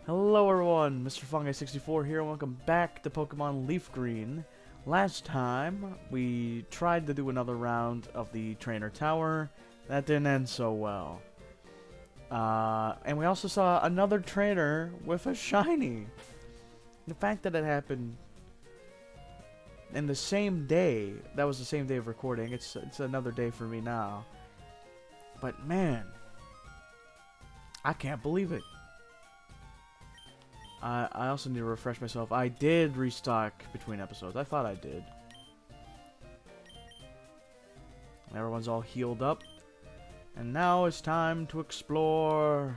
Hello everyone, Mr. Fungi64 here, and welcome back to Pokemon Leaf Green. Last time, we tried to do another round of the Trainer Tower. That didn't end so well. And we also saw another trainer with a shiny. The fact that it happened in the same day, that was the same day of recording, it's another day for me now. But man, I can't believe it. I also need to refresh myself. I did restock between episodes. I thought I did. Everyone's all healed up. And now it's time to explore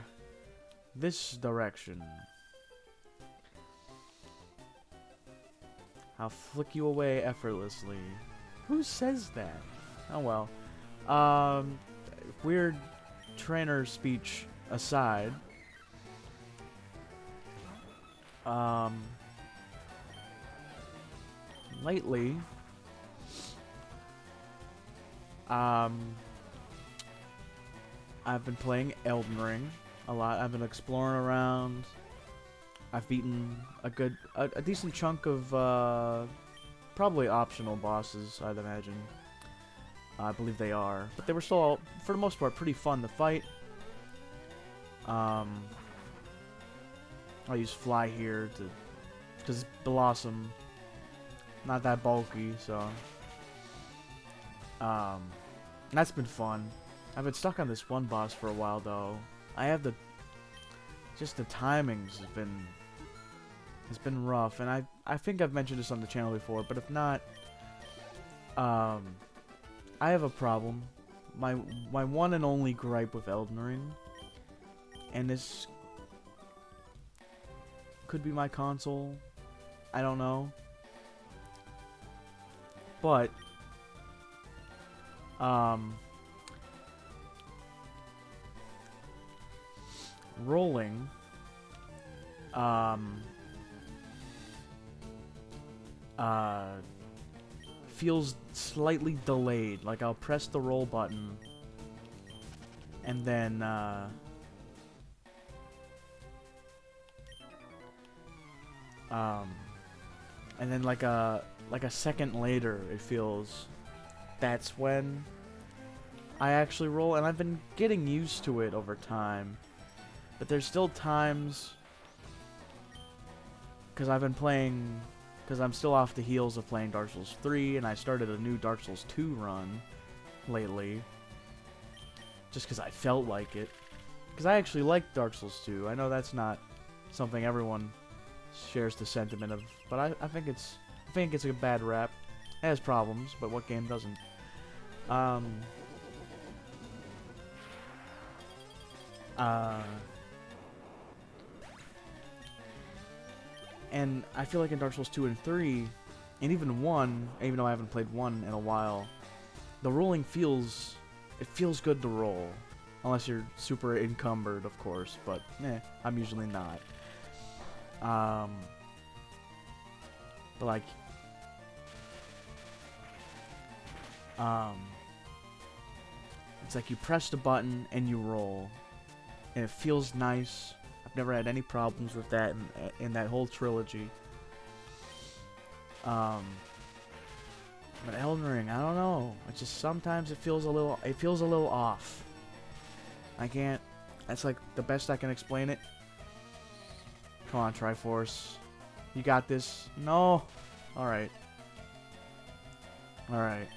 this direction. I'll flick you away effortlessly. Who says that? Oh well. Weird trainer speech aside. Lately, I've been playing Elden Ring a lot. I've been exploring around. I've beaten a decent chunk of, probably optional bosses, I'd imagine. I believe they are. But they were still, for the most part, pretty fun to fight. I'll use Fly here because Blossom, not that bulky, so that's been fun. I've been stuck on this one boss for a while though. I have the timings has been rough, and I think I've mentioned this on the channel before, but if not, I have a problem. My one and only gripe with Elden Ring, and this could be my console, I don't know, but rolling feels slightly delayed. Like I'll press the roll button and then like a second later, it feels that's when I actually roll, and I've been getting used to it over time. But there's still times, because I'm still off the heels of playing Dark Souls 3, and I started a new Dark Souls 2 run lately, just because I felt like it. Because I actually like Dark Souls 2. I know that's not something everyone shares the sentiment of, but I think it's a bad rap. It has problems, but what game doesn't? And I feel like in Dark Souls 2 and 3, and even 1, even though I haven't played 1 in a while, the rolling feels good to roll. Unless you're super encumbered, of course, but I'm usually not. But like, it's like you press the button and you roll, and it feels nice. I've never had any problems with that in that whole trilogy. But Elden Ring, I don't know. It's just sometimes it feels a little off. I can't. That's like the best I can explain it. Come on, Triforce. You got this. No. All right. All right.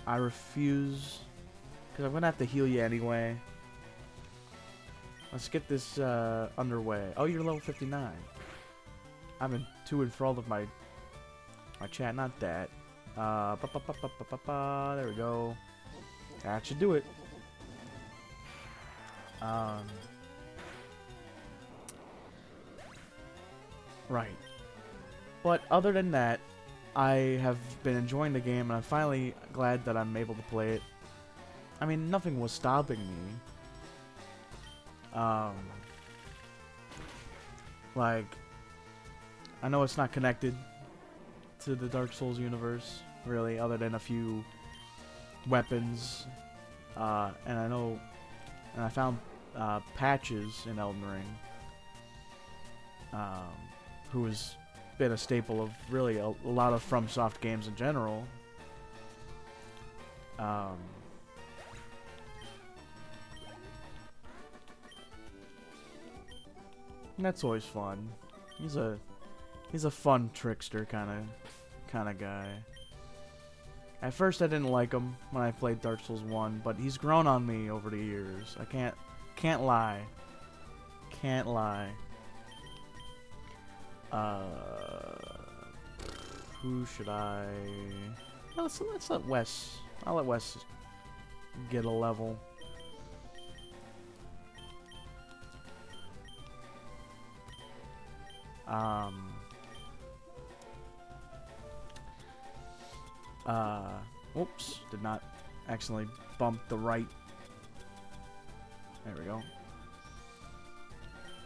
I refuse, because I'm gonna have to heal you anyway. Let's get this underway. Oh, you're level 59. I've been too enthralled with my chat, not that. There we go. That should do it. Right. But other than that, I have been enjoying the game, and I'm finally glad that I'm able to play it. I mean, nothing was stopping me. Like, I know it's not connected to the Dark Souls universe, really, other than a few weapons. And I know, and I found Patches in Elden Ring, who has been a staple of really a lot of FromSoft games in general. And that's always fun. He's a fun trickster kind of guy. At first I didn't like him when I played Dark Souls 1, but he's grown on me over the years. I can't lie. Can't lie. Who should I... Let's let Wes... I'll let Wes get a level. Whoops, did not accidentally bump the right. There we go.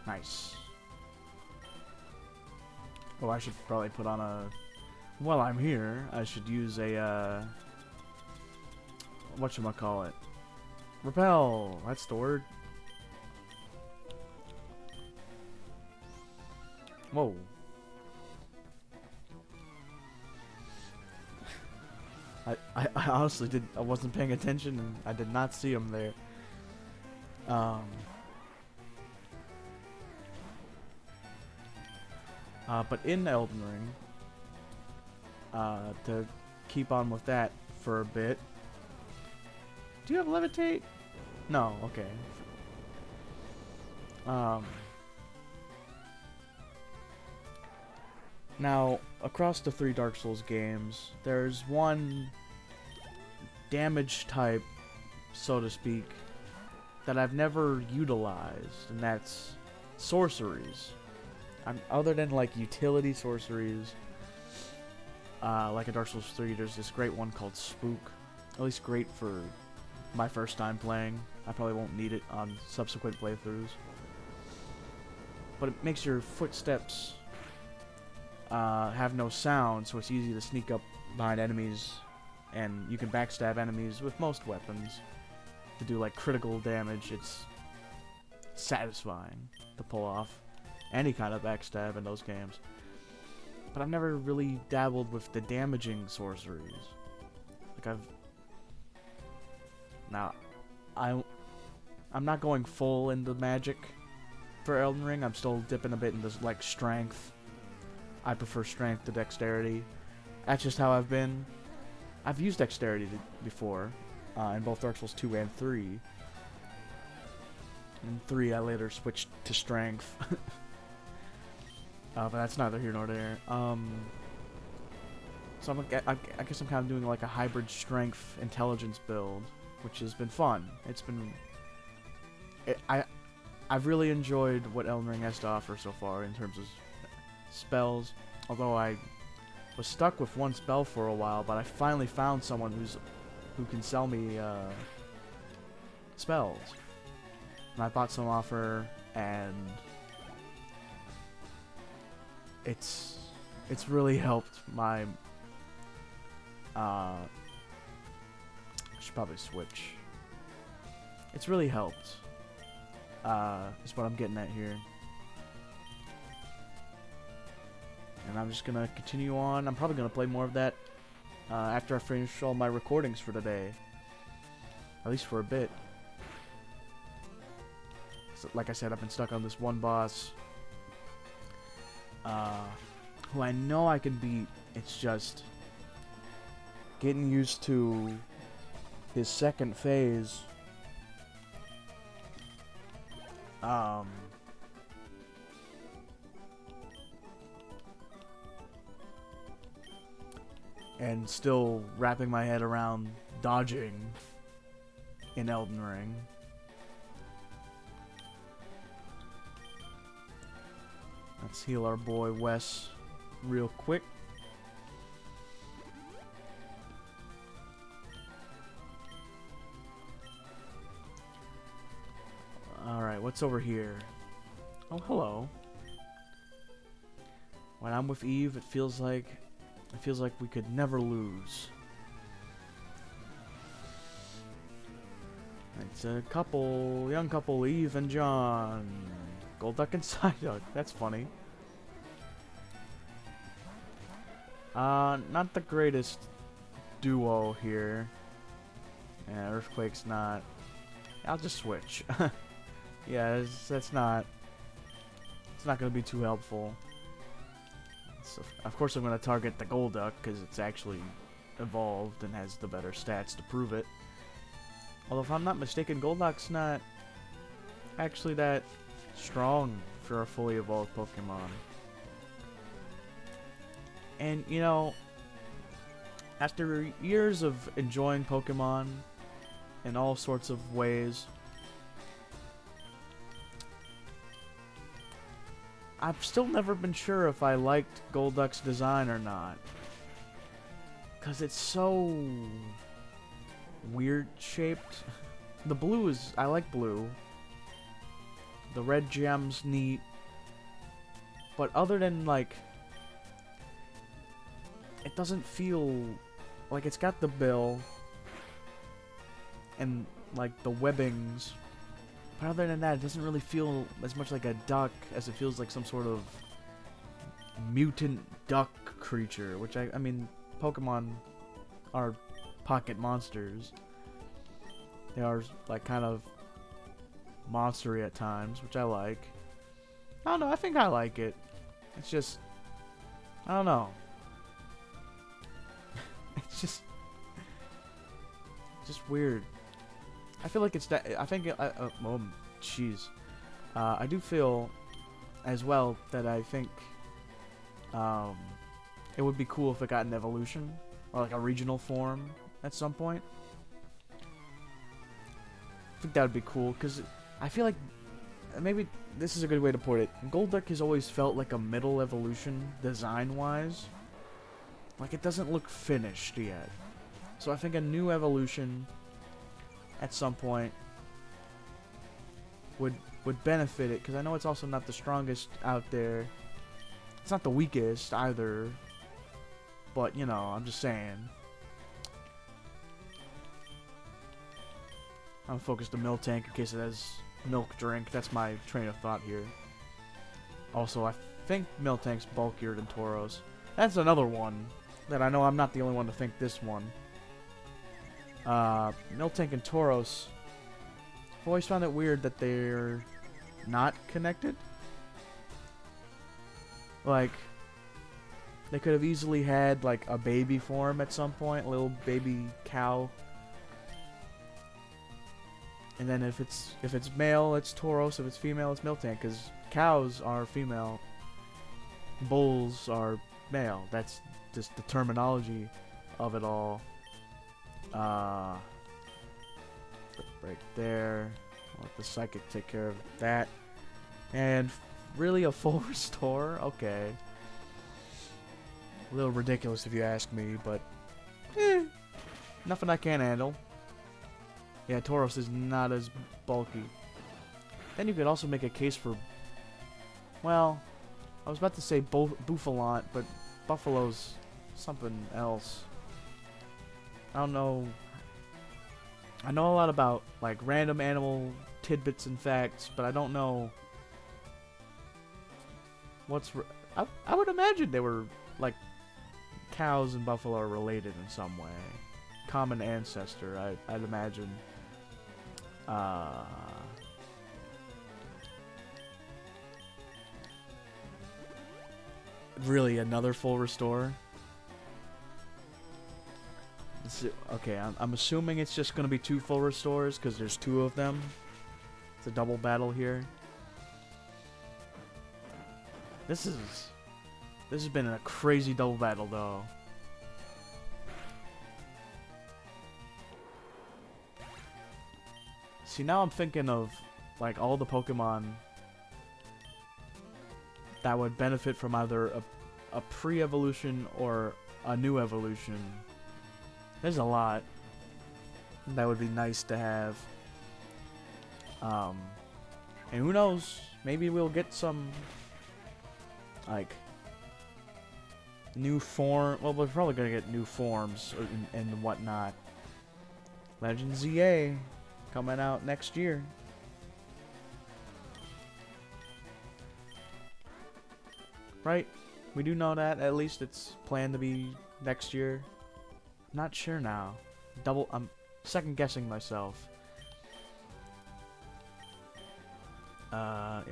Nice. Oh, I should probably put on a... While I'm here, I should use a, whatchamacallit? Repel! That's the word. Whoa. I honestly I wasn't paying attention and I did not see him there. But in Elden Ring, to keep on with that for a bit. Do you have levitate? No, okay. Now, across the 3 Dark Souls games, there's one damage type, so to speak, that I've never utilized, and that's sorceries. Other than like utility sorceries, like in Dark Souls 3, there's this great one called Spook. At least great for my first time playing. I probably won't need it on subsequent playthroughs. But it makes your footsteps have no sound, so it's easy to sneak up behind enemies, and you can backstab enemies with most weapons to do like critical damage. It's satisfying to pull off any kind of backstab in those games. But I've never really dabbled with the damaging sorceries. Like I'm not going full into magic for Elden Ring. I'm still dipping a bit into like strength. I prefer strength to dexterity. That's just how I've been. I've used dexterity before, in both Dark Souls 2 and 3. In 3, I later switched to strength. But that's neither here nor there. So I guess I'm kind of doing like a hybrid strength intelligence build, which has been fun. It's been... I've really enjoyed what Elden Ring has to offer so far in terms of spells, although I was stuck with one spell for a while, but I finally found someone who can sell me spells, and I bought some off her, and it's really helped my I should probably switch. It's really helped is what I'm getting at here. And I'm just gonna continue on. I'm probably gonna play more of that after I finish all my recordings for today. At least for a bit. So, like I said, I've been stuck on this one boss who I know I can beat. It's just getting used to his second phase. And still wrapping my head around dodging in Elden Ring. Let's heal our boy Wes real quick. Alright, what's over here? Oh, hello. When I'm with Eve, it feels like we could never lose. It's a couple, young couple, Eve and John. Golduck and Psyduck. That's funny. Not the greatest duo here. Yeah, Earthquake's not. I'll just switch. Yeah, that's not. It's not gonna be too helpful. So, of course, I'm gonna target the Golduck because it's actually evolved and has the better stats to prove it. Although, if I'm not mistaken, Golduck's not actually that strong for a fully evolved Pokemon. And, you know, after years of enjoying Pokemon in all sorts of ways, I've still never been sure if I liked Golduck's design or not. Because it's so weird shaped. The blue is... I like blue. The red gem's neat. But other than, like... It doesn't feel... Like, it's got the bill. And, like, the webbings. But other than that, it doesn't really feel as much like a duck as it feels like some sort of mutant duck creature. Which, I mean, Pokemon are pocket monsters. They are, like, kind of monstery at times, which I like. I don't know, I think I like it. It's just... I don't know. It's just weird. I feel like it's that. I think. Oh, jeez. I do feel, as well, that I think it would be cool if it got an evolution or like a regional form at some point. I think that would be cool because I feel like maybe this is a good way to put it. Golduck has always felt like a middle evolution design-wise. Like, it doesn't look finished yet. So I think a new evolution at some point would benefit it, because I know it's also not the strongest out there. It's not the weakest either. But, you know, I'm just saying. I'm gonna focus the Miltank in case it has milk drink. That's my train of thought here. Also, I think Miltank's bulkier than Tauros. That's another one that I know I'm not the only one to think this one. Miltank and Tauros, I've always found it weird that they're not connected. Like, they could have easily had, like, a baby form at some point, a little baby cow. And then if it's male, it's Tauros. If it's female, it's Miltank. Because cows are female, bulls are male. That's just the terminology of it all. Right there. I'll let the psychic take care of that. And really a full restore? Okay. A little ridiculous if you ask me, but nothing I can't handle. Yeah, Tauros is not as bulky. Then you could also make a case for, well, I was about to say Buffalant, but Buffalo's something else. I don't know. I know a lot about, like, random animal tidbits and facts, but I don't know what's... I would imagine they were, like, cows and buffalo are related in some way. Common ancestor, I'd imagine. Really, another full restore? Okay, I'm assuming it's just going to be 2 full restores, because there's 2 of them. It's a double battle here. This has been a crazy double battle, though. See, now I'm thinking of, like, all the Pokemon that would benefit from either a pre-evolution or a new evolution. There's a lot that would be nice to have. And who knows? Maybe we'll get some, like, new form. Well, we're probably gonna get new forms and whatnot. Legend ZA. coming out next year. Right? We do know that. At least it's planned to be next year. Not sure now. I'm second guessing myself. Yeah.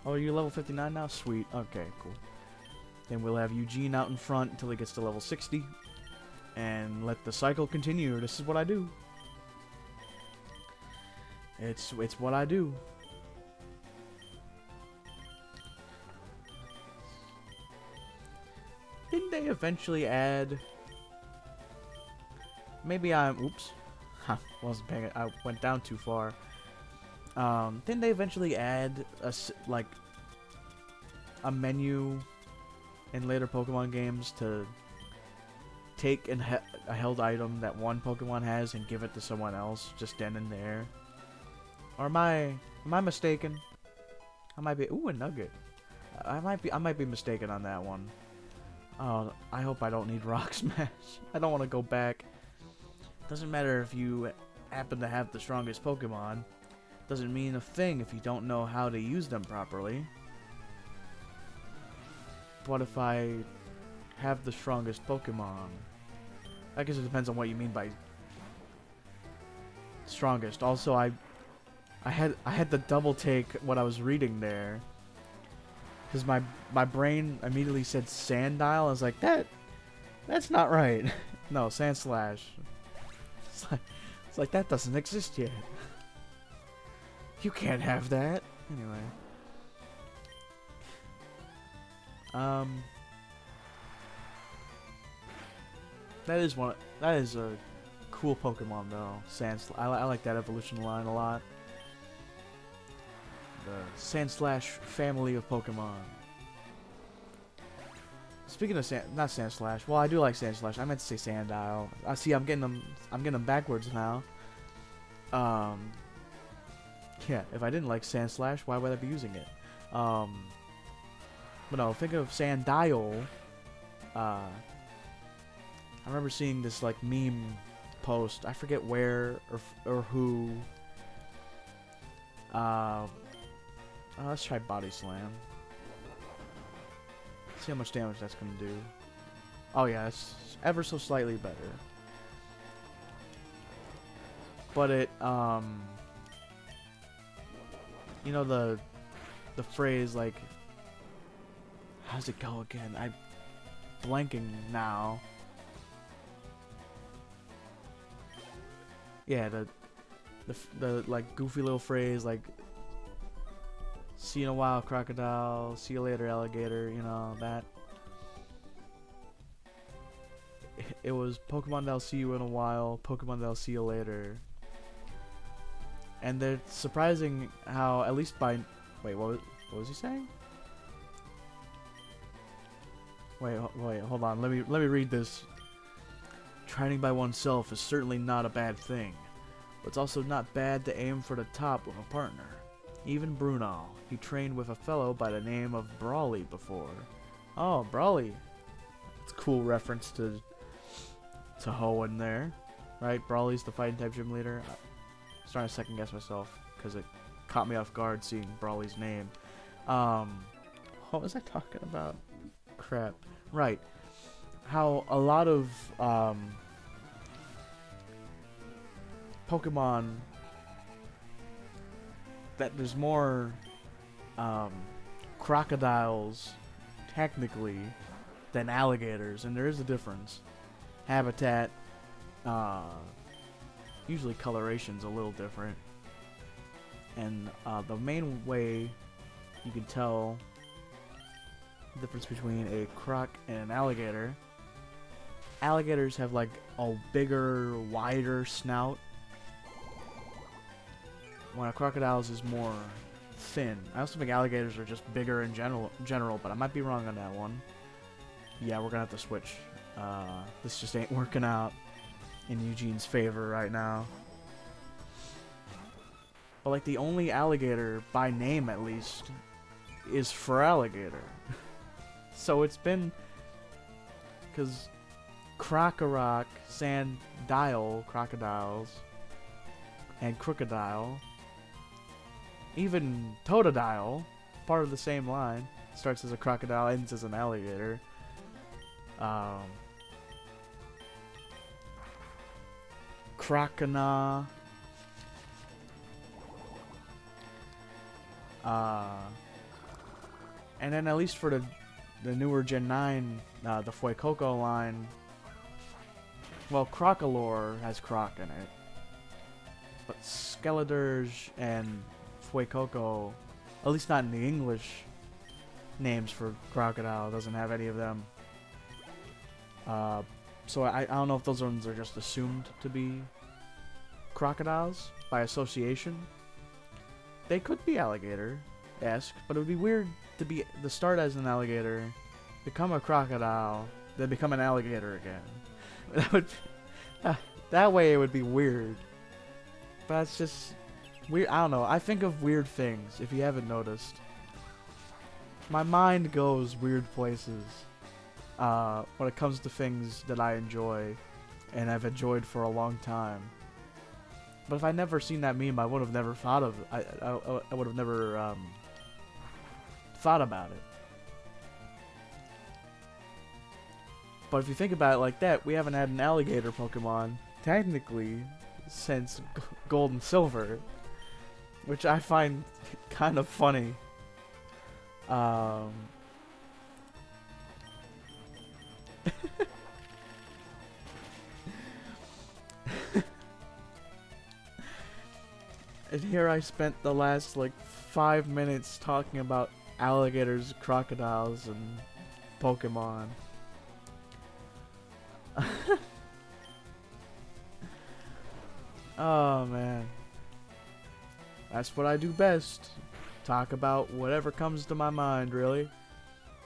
Oh, are you level 59 now? Sweet. Okay, cool. Then we'll have Eugene out in front until he gets to level 60. And let the cycle continue. This is what I do. It's what I do. Didn't they eventually add... Maybe I'm... Oops. Wasn't paying it. I went down too far. Didn't they eventually add a menu in later Pokemon games to take a held item that one Pokemon has and give it to someone else just then and there? Or am I mistaken? I might be. Ooh, a nugget. I might be mistaken on that one. Oh, I hope I don't need Rock Smash. I don't want to go back. Doesn't matter if you happen to have the strongest Pokemon. Doesn't mean a thing if you don't know how to use them properly. What if I have the strongest Pokemon? I guess it depends on what you mean by strongest. Also, I had to double take what I was reading there, because my brain immediately said Sandile. I was like, that's not right. No, Sandslash. It's like that doesn't exist yet. You can't have that. Anyway. That is a cool Pokemon though. Sandslash. I like that evolution line a lot. The Sandslash family of Pokemon. Speaking of not Sandslash. Well, I do like Sandslash. I meant to say Sandile. I see. I'm getting them backwards now. Yeah. If I didn't like Sandslash, why would I be using it? But no. Think of Sandile. I remember seeing this like meme post. I forget where or who. Let's try Body Slam. See how much damage that's gonna do. Oh yeah, it's ever so slightly better. But it, you know the phrase like, how's it go again? I'm blanking now. Yeah, the like goofy little phrase like, see you in a while, crocodile. See you later, alligator. You know, that. It was Pokemon that'll see you in a while, Pokemon that'll see you later. And it's surprising how, at least by... Wait, what was he saying? Wait, hold on. Let me read this. Training by oneself is certainly not a bad thing, but it's also not bad to aim for the top with a partner. Even Bruno, he trained with a fellow by the name of Brawly before. Oh, Brawly. It's a cool reference to Hoenn there. Right? Brawly's the fighting type gym leader. I'm starting to second guess myself because it caught me off guard seeing Brawly's name. What was I talking about? Crap. Right. How a lot of Pokemon, that there's more crocodiles technically than alligators, and there is a difference. Habitat, usually coloration's a little different, and the main way you can tell the difference between a croc and an alligator. Alligators have like a bigger, wider snout, when a crocodile's is more thin. I also think alligators are just bigger in general, but I might be wrong on that one. Yeah, we're gonna have to switch. This just ain't working out in Eugene's favor right now. But like the only alligator, by name at least, is Feraligatr. So it's been... Because Crocorock, Sandile, crocodiles, and Crocodile. Even Totodile, part of the same line, starts as a crocodile, ends as an alligator. Crocona. And then at least for the newer Gen 9, the Fuecoco line, well, Crocolore has Croc in it. But Skeledirge and Fuecoco, at least not in the English names for crocodile, doesn't have any of them. So I don't know if those ones are just assumed to be crocodiles by association. They could be alligator-esque, but it would be weird to start as an alligator, become a crocodile, then become an alligator again. That would that way it would be weird. But it's just weird. I don't know. I think of weird things, if you haven't noticed. My mind goes weird places when it comes to things that I enjoy and I've enjoyed for a long time. But if I never seen that meme, I would have never thought of I would have never thought about it. But if you think about it like that, we haven't had an alligator Pokemon technically since Gold and Silver, which I find kind of funny. And here I spent the last like 5 minutes talking about alligators, crocodiles, and Pokemon. Oh man, that's what I do best. Talk about whatever comes to my mind, really,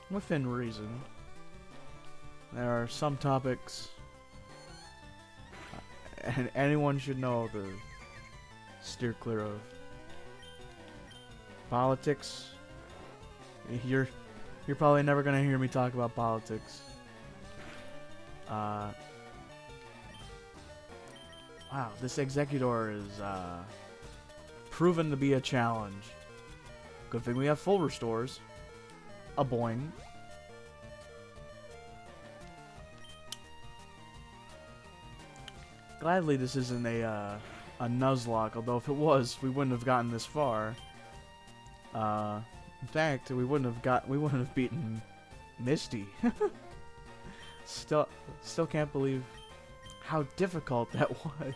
within reason. There are some topics and anyone should know to steer clear of. Politics. You're probably never gonna hear me talk about politics. Wow, this Executor is proven to be a challenge. Good thing we have full restores. A boing. Gladly this isn't a Nuzlocke, although if it was, we wouldn't have gotten this far. In fact, we wouldn't have beaten Misty. Still can't believe how difficult that was.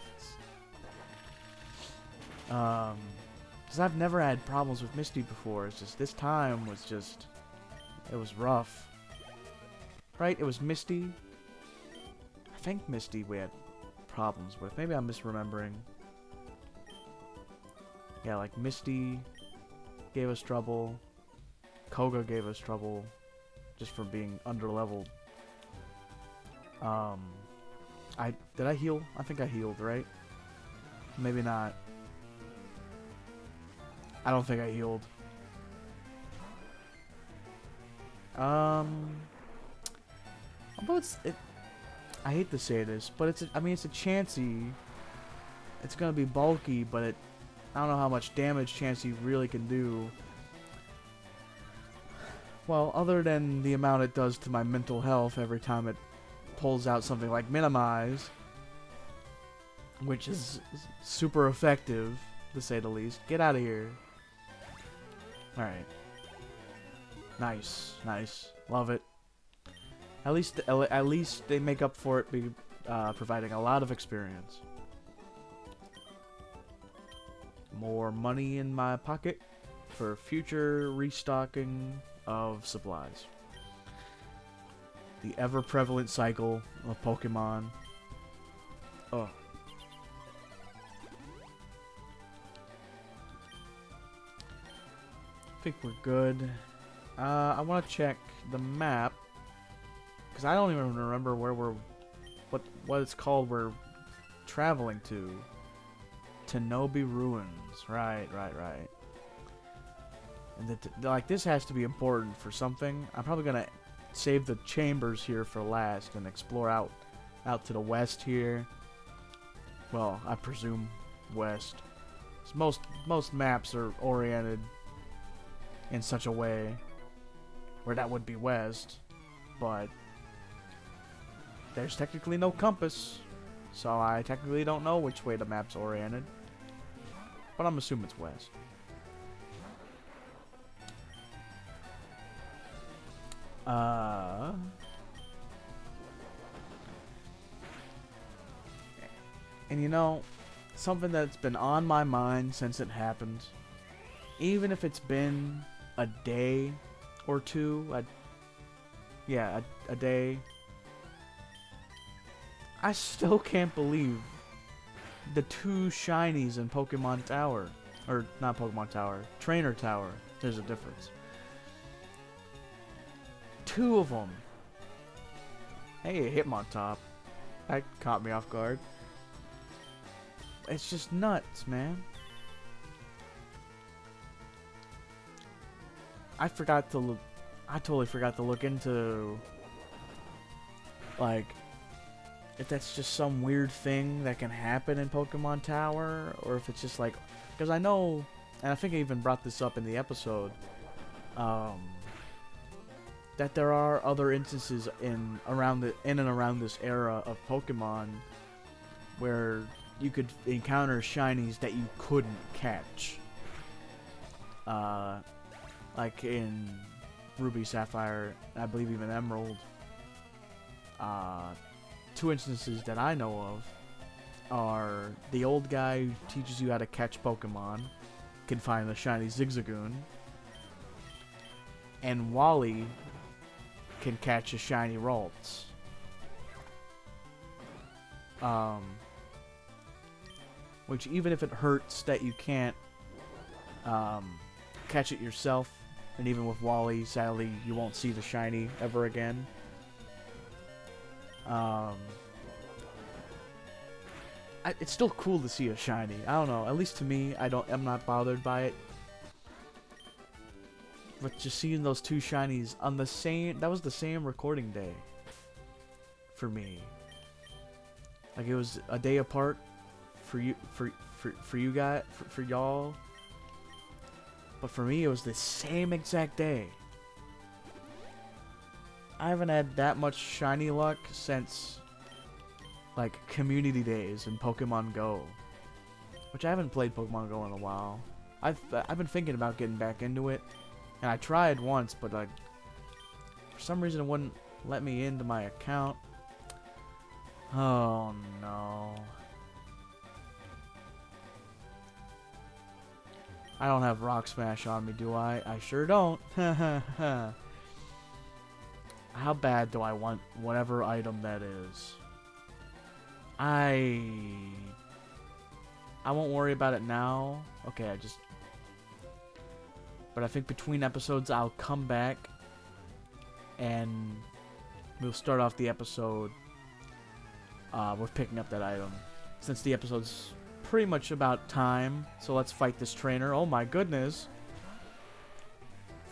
Because I've never had problems with Misty before. It's just this time was just, it was rough. Right? It was Misty. I think Misty we had problems with. Maybe I'm misremembering. Yeah, like Misty gave us trouble. Koga gave us trouble just for being underleveled. Did I heal? I think I healed, right? Maybe not. I don't think I healed. But I hate to say this, but it's a Chansey. It's gonna be bulky, but I don't know how much damage Chansey really can do. Well, other than the amount it does to my mental health every time it pulls out something like Minimize, which is super effective, to say the least. Get out of here. Alright. Nice. Nice. Love it. At least they make up for it providing a lot of experience. More money in my pocket for future restocking of supplies. The ever-prevalent cycle of Pokemon. Oh. I think we're good. I want to check the map, because I don't even remember where what it's called we're traveling to. Tenobi Ruins. Right. And like this has to be important for something. I'm probably gonna save the chambers here for last and explore out to the west here. Well, I presume west. Most maps are oriented in such a way where that would be west, but there's technically no compass, so I technically don't know which way the map's oriented, but I'm assuming it's west. And you know, something that's been on my mind since it happened, even if it's been a day or two, a day, I still can't believe the 2 shinies in Pokemon Tower. Or, not Pokemon Tower, Trainer Tower. There's a difference. 2 of them. Hey, Hitmontop. That caught me off guard. It's just nuts, man. I totally forgot to look into, like, if that's just some weird thing that can happen in Pokemon Tower, or if it's just like, because I know, and I think I even brought this up in the episode, that there are other instances in and around this era of Pokemon where you could encounter shinies that you couldn't catch. Like in Ruby, Sapphire, I believe even Emerald. 2 instances that I know of are the old guy who teaches you how to catch Pokemon, can find the shiny Zigzagoon, and Wally can catch a shiny Ralts. Which, even if it hurts that you can't catch it yourself, and even with Wally, sadly, you won't see the shiny ever again. It's still cool to see a shiny. I don't know. At least to me, I'm not bothered by it. But just seeing those 2 shinies on the same, that was the same recording day for me. Like, it was a day apart for you, for you guys, for y'all. But for me, it was the same exact day. I haven't had that much shiny luck since, like, community days in Pokemon Go, which I haven't played Pokemon Go in a while. I've been thinking about getting back into it, and I tried once, but like, for some reason it wouldn't let me into my account. Oh no. I don't have Rock Smash on me, do I? I sure don't. How bad do I want whatever item that is? I won't worry about it now. Okay, but I think between episodes I'll come back and we'll start off the episode with picking up that item. Since the episode's pretty much about time, so let's fight this trainer. Oh my goodness.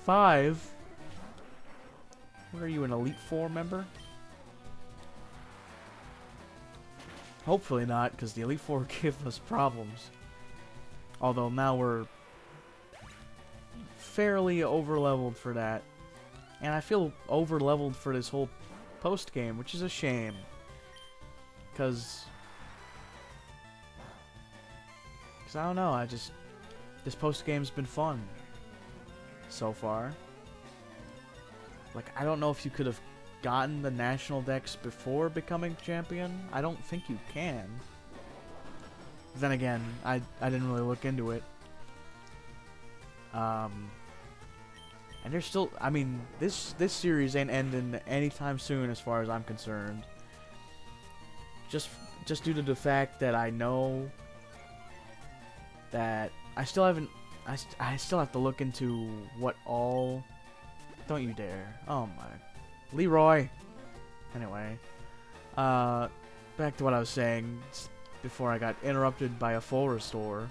5? What are you, an Elite 4 member? Hopefully not, because the Elite Four give us problems. Although now we're fairly over-leveled for that. And I feel over-leveled for this whole post-game, which is a shame. Because I don't know, this post-game's been fun so far. Like, I don't know if you could have gotten the national decks before becoming champion. I don't think you can. Then again, I didn't really look into it. And there's still, I mean, this series ain't ending anytime soon as far as I'm concerned. Just due to the fact that I know that I still haven't, I still have to look into what all, don't you dare. Oh my. Leroy. Anyway, back to what I was saying before I got interrupted by a full restore.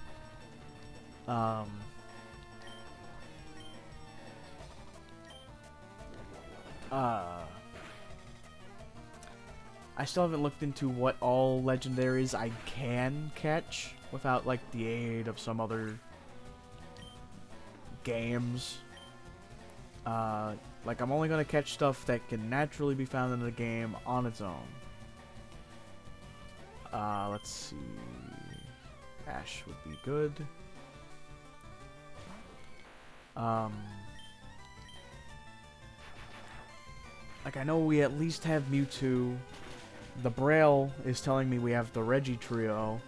I still haven't looked into what all legendaries I can catch without, like, the aid of some other games. Like, I'm only gonna catch stuff that can naturally be found in the game on its own. Let's see. Ash would be good. Like, I know we at least have Mewtwo. The Braille is telling me we have the Reggie trio.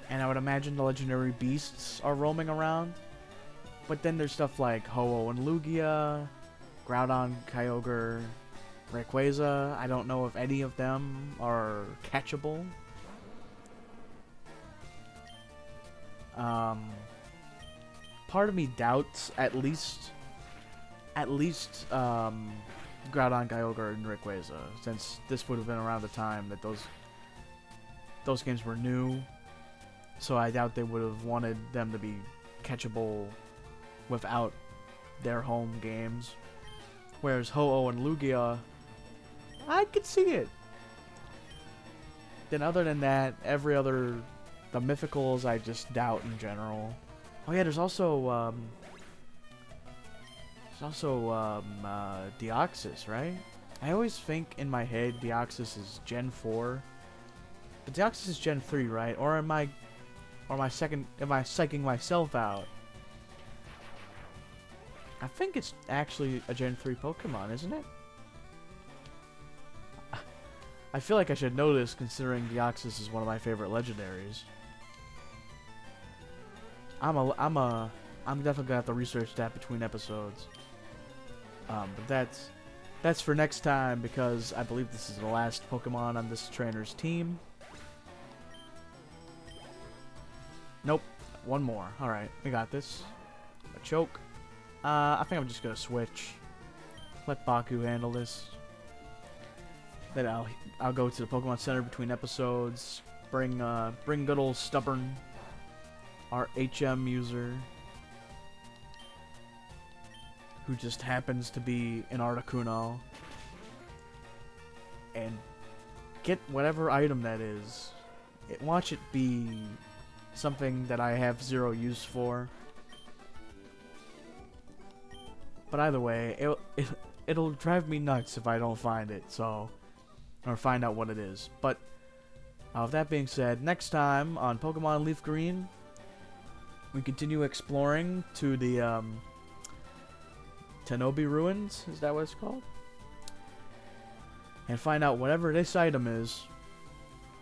And I would imagine the legendary beasts are roaming around. But then there's stuff like Ho-Oh and Lugia, Groudon, Kyogre, Rayquaza. I don't know if any of them are catchable. Part of me doubts at least Groudon, Kyogre, and Rayquaza, since this would have been around the time that those games were new. So I doubt they would have wanted them to be catchable without their home games. Whereas Ho-Oh and Lugia, I could see it. Then other than that, the mythicals I just doubt in general. Oh yeah, there's also Deoxys, right? I always think in my head Deoxys is Gen 4. But Deoxys is Gen 3, right? Or am I psyching myself out? I think it's actually a Gen 3 Pokemon, isn't it? I feel like I should know this, considering Deoxys is one of my favorite legendaries. I'm definitely gonna have to research that between episodes. But that's for next time, because I believe this is the last Pokemon on this trainer's team. Nope, one more. All right, we got this. A choke. I think I'm just gonna switch. Let Baku handle this. Then I'll go to the Pokemon Center between episodes. Bring good old Stubborn, our HM user, who just happens to be an Articuno, and get whatever item that is. Watch it be something that I have zero use for. But either way, it'll drive me nuts if I don't find it, or find out what it is. But with that being said, next time on Pokemon Leaf Green, we continue exploring to the Tenobi Ruins, is that what it's called? And find out whatever this item is.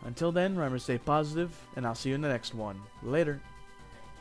Until then, remember to stay positive, and I'll see you in the next one. Later.